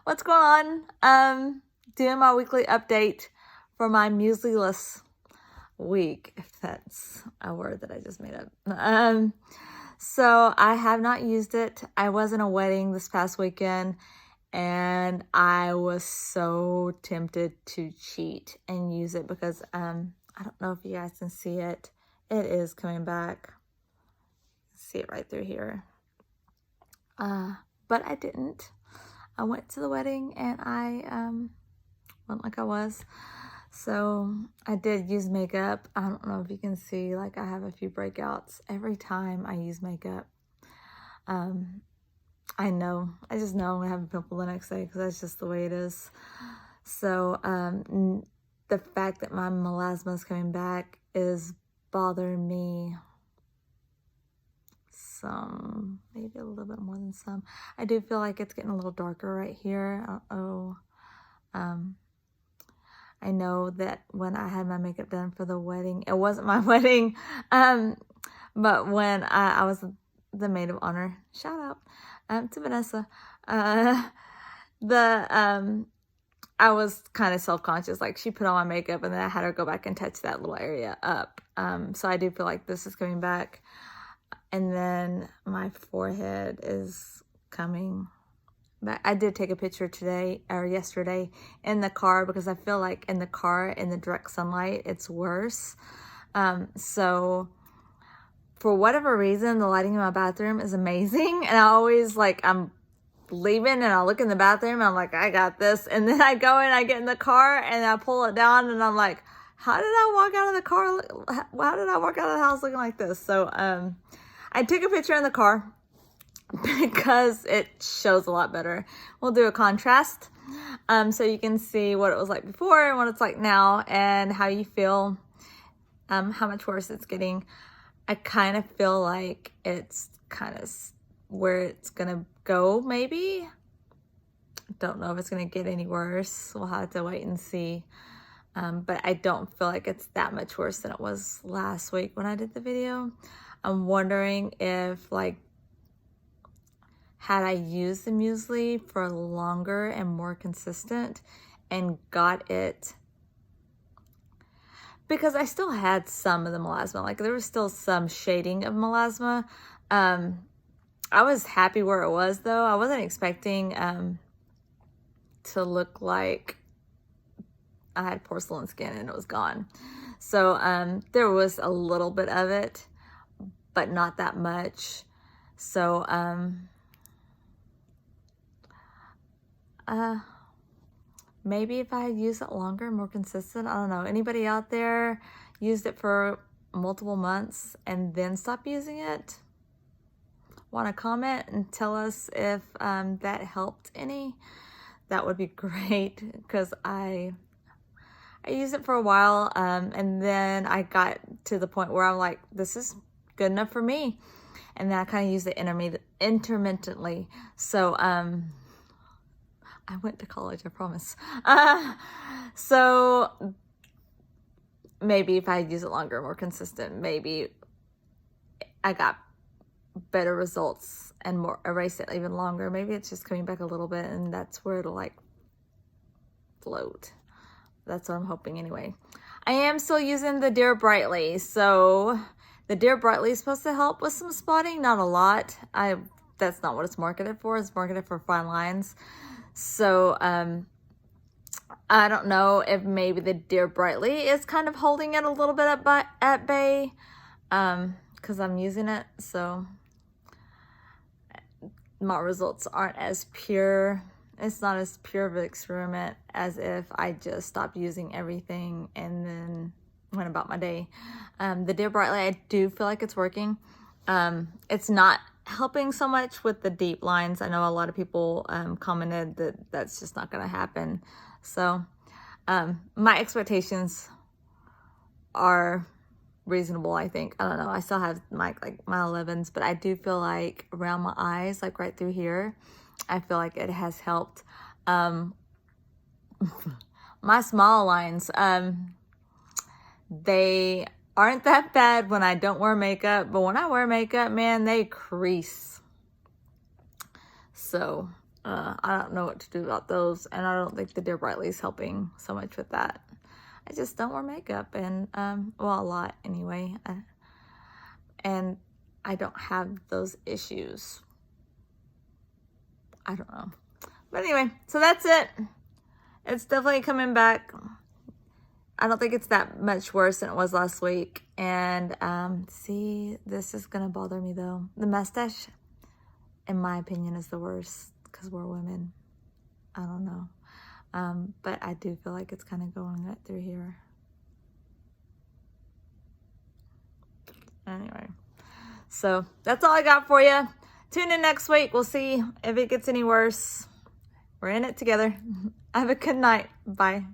What's going on? Doing my weekly update for my Musely-less week, if that's a word that I just made up. So I have not used it. I was in a wedding this past weekend and I was so tempted to cheat and use it because I don't know if you guys can see it. It is coming back. See it right through here. But I didn't. I went to the wedding and I went like I was. So I did use makeup. I don't know if you can see, like I have a few breakouts every time I use makeup. I know, I just know I'm gonna have a pimple the next day because that's just the way it is. So the fact that my melasma is coming back is bothering me some, maybe a little bit more than some. I do feel like it's getting a little darker right here. I know that when I had my makeup done for the wedding, it wasn't my wedding, but when I was the maid of honor, shout out to Vanessa, I was kind of self-conscious, like she put on my makeup and then I had her go back and touch that little area up. So I do feel like this is coming back. And then my forehead is coming back. I did take a picture today or yesterday in the car because I feel like in the car, in the direct sunlight, it's worse. So for whatever reason, the lighting in my bathroom is amazing. And I always I'm leaving and I look in the bathroom and I'm like, I got this. And then I go in, I get in the car and I pull it down and I'm like, how did I walk out of the car? How did I walk out of the house looking like this? So, I took a picture in the car because it shows a lot better. We'll do a contrast so you can see what it was like before and what it's like now and how you feel, how much worse it's getting. I kind of feel like it's kind of where it's going to go maybe. Don't know if it's going to get any worse. We'll have to wait and see. But I don't feel like it's that much worse than it was last week when I did the video. I'm wondering if had I used the Musely for longer and more consistent and got it, because I still had some of the melasma, like there was still some shading of melasma. I was happy where it was though. I wasn't expecting to look like I had porcelain skin and it was gone. So there was a little bit of it, but not that much. So, maybe if I had used it longer, more consistent, I don't know. Anybody out there used it for multiple months and then stopped using it? Want to comment and tell us if that helped any? That would be great because I used it for a while and then I got to the point where I'm like, this is good enough for me. And then I kind of used it intermittently. So I went to college, I promise. So maybe if I use it longer, more consistent, maybe I got better results and more erased it even longer. Maybe it's just coming back a little bit and that's where it'll float. That's what I'm hoping anyway. I am still using the Dear Brightly. So the Dear Brightly is supposed to help with some spotting, not a lot. That's not what it's marketed for. It's marketed for fine lines. So I don't know if maybe the Dear Brightly is kind of holding it a little bit at bay because I'm using it. So my results aren't as pure. It's not as pure of an experiment as if I just stopped using everything and then went about my day. The Dear Brightly, I do feel like it's working. It's not helping so much with the deep lines. I know a lot of people commented that that's just not going to happen. So my expectations are reasonable, I think. I don't know. I still have my 11s, but I do feel like around my eyes, like right through here, I feel like it has helped. My small lines, they aren't that bad when I don't wear makeup, but when I wear makeup, man, they crease. So I don't know what to do about those, and I don't think the Dear Brightly is helping so much with that. I just don't wear makeup, and well, a lot anyway, and I don't have those issues. I don't know, but anyway, so that's it. It's definitely coming back. I don't think it's that much worse than it was last week. And see, this is gonna bother me though. The mustache, in my opinion, is the worst because we're women. I don't know. But I do feel like it's kind of going right through here. Anyway, so that's all I got for you. Tune in next week. We'll see if it gets any worse. We're in it together. Have a good night. Bye.